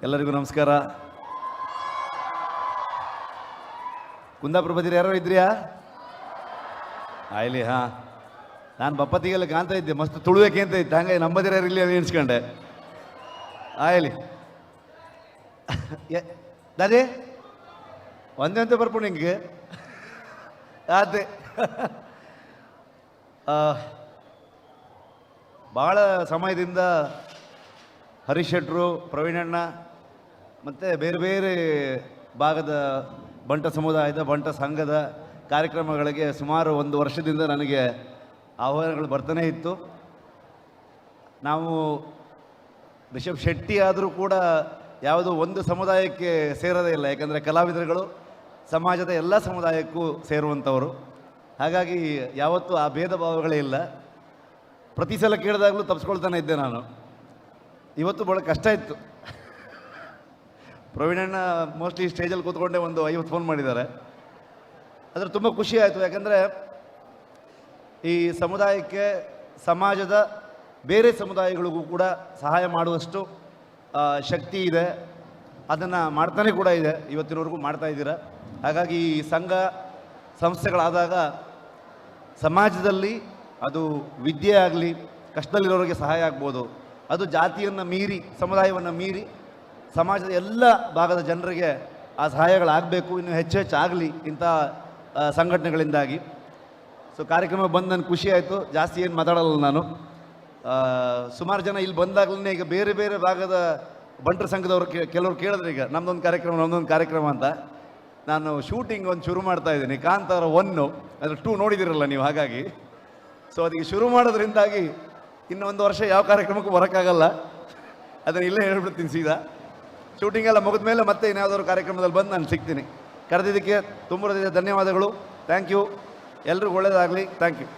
ಎಲ್ಲರಿಗೂ ನಮಸ್ಕಾರ. ಕುಂದಾಪುರ ಬದಿರ ಯಾರೋ ಇದ್ರಿಯಾ? ಆಯ್ಲಿ. ಹಾಂ, ನಾನು ಬಪ್ಪತ್ತಿಗೆಲ್ಲ ಕಾಣ್ತಾ ಇದ್ದೆ, ಮಸ್ತ್ ತುಳುವೇಕೆ ಅಂತ ಇತ್ತು, ಹಂಗೆ ನಂಬದಿರ ಇಲ್ಲಿ ಅಲ್ಲಿ ಎಣಿಸ್ಕೊಂಡೆ. ಆಯ್ಲಿ ದಾದೇ ಒಂದೇ ಅಂತ ಬರ್ಪು ನಿಂಗೆ ಅದೇ ಭಾಳ ಸಮಯದಿಂದ ಹರೀಶ್ ಶೆಟ್ರು, ಪ್ರವೀಣಣ್ಣ ಮತ್ತು ಬೇರೆ ಬೇರೆ ಭಾಗದ ಬಂಟ ಸಮುದಾಯದ ಬಂಟ ಸಂಘದ ಕಾರ್ಯಕ್ರಮಗಳಿಗೆ ಸುಮಾರು 1 ವರ್ಷದಿಂದ ನನಗೆ ಆಹ್ವಾನಗಳು ಬರ್ತಾನೇ ಇತ್ತು. ನಾವು ರಿಷಬ್ ಶೆಟ್ಟಿ ಆದರೂ ಕೂಡ ಯಾವುದೋ ಒಂದು ಸಮುದಾಯಕ್ಕೆ ಸೇರೋದೇ ಇಲ್ಲ, ಯಾಕಂದರೆ ಕಲಾವಿದರುಗಳು ಸಮಾಜದ ಎಲ್ಲ ಸಮುದಾಯಕ್ಕೂ ಸೇರುವಂಥವರು. ಹಾಗಾಗಿ ಯಾವತ್ತೂ ಆ ಭೇದ ಭಾವಗಳೇ ಇಲ್ಲ. ಪ್ರತಿ ಸಲ ಕೇಳಿದಾಗಲೂ ತಪ್ಪಿಸ್ಕೊಳ್ತಾನೆ ಇದ್ದೆ ನಾನು. ಇವತ್ತು ಭಾಳ ಕಷ್ಟ ಇತ್ತು. ಪ್ರವೀಣಣ್ಣ ಮೋಸ್ಟ್ಲಿ ಸ್ಟೇಜಲ್ಲಿ ಕೂತ್ಕೊಂಡೆ ಒಂದು 50 ಫೋನ್ ಮಾಡಿದ್ದಾರೆ. ಆದರೆ ತುಂಬ ಖುಷಿ ಆಯಿತು, ಯಾಕಂದರೆ ಈ ಸಮುದಾಯಕ್ಕೆ, ಸಮಾಜದ ಬೇರೆ ಸಮುದಾಯಗಳಿಗೂ ಕೂಡ ಸಹಾಯ ಮಾಡುವಷ್ಟು ಶಕ್ತಿ ಇದೆ. ಅದನ್ನು ಮಾಡ್ತಾನೆ ಕೂಡ ಇದೆ, ಇವತ್ತಿನವರೆಗೂ ಮಾಡ್ತಾ ಇದ್ದೀರ. ಹಾಗಾಗಿ ಈ ಸಂಘ ಸಂಸ್ಥೆಗಳಾದಾಗ ಸಮಾಜದಲ್ಲಿ ಅದು ವಿದ್ಯೆ ಆಗಲಿ, ಕಷ್ಟದಲ್ಲಿರೋರಿಗೆ ಸಹಾಯ ಆಗ್ಬೋದು. ಅದು ಜಾತಿಯನ್ನು ಮೀರಿ, ಸಮುದಾಯವನ್ನು ಮೀರಿ ಸಮಾಜದ ಎಲ್ಲ ಭಾಗದ ಜನರಿಗೆ ಆ ಸಹಾಯಗಳಾಗಬೇಕು, ಇನ್ನೂ ಹೆಚ್ಚು ಆಗಲಿ ಇಂಥ ಸಂಘಟನೆಗಳಿಂದಾಗಿ. ಸೊ ಕಾರ್ಯಕ್ರಮ ಬಂದು ನನಗೆ ಖುಷಿ ಆಯಿತು. ಜಾಸ್ತಿ ಏನು ಮಾತಾಡಲ್ಲ ನಾನು. ಸುಮಾರು ಜನ ಇಲ್ಲಿ ಬಂದಾಗಲೇ ಈಗ ಬೇರೆ ಬೇರೆ ಭಾಗದ ಬಂಟರ ಸಂಘದವರು ಕೆಲವರು ಕೇಳಿದ್ರೆ ಈಗ ನಮ್ಮದೊಂದು ಕಾರ್ಯಕ್ರಮ ಅಂತ. ನಾನು ಶೂಟಿಂಗ್ ಒಂದು ಶುರು ಮಾಡ್ತಾ ಇದ್ದೀನಿ, ಕಾಂತಾರ 1 ಅದ್ರ 2 ನೋಡಿದಿರಲ್ಲ ನೀವು. ಹಾಗಾಗಿ ಸೊ ಅದಕ್ಕೆ ಶುರು ಮಾಡೋದ್ರಿಂದಾಗಿ ಇನ್ನೊಂದು ವರ್ಷ ಯಾವ ಕಾರ್ಯಕ್ರಮಕ್ಕೂ ಬರೋಕ್ಕಾಗಲ್ಲ. ಅದನ್ನು ಇಲ್ಲೇ ಹೇಳ್ಬಿಡ್ತೀನಿ ಸೀದಾ. ಶೂಟಿಂಗ್ ಎಲ್ಲ ಮುಗಿದ ಮೇಲೆ ಮತ್ತೆ ಇನ್ಯಾವುದಾದ್ರು ಕಾರ್ಯಕ್ರಮದಲ್ಲಿ ಬಂದು ನಾನು ಸಿಗ್ತೀನಿ. ಕರೆದಿದ್ದಕ್ಕೆ ತುಂಬ ಧನ್ಯವಾದಗಳು. Thank you. ಎಲ್ರಿಗೂ ಒಳ್ಳೆಯದಾಗಲಿ. Thank you.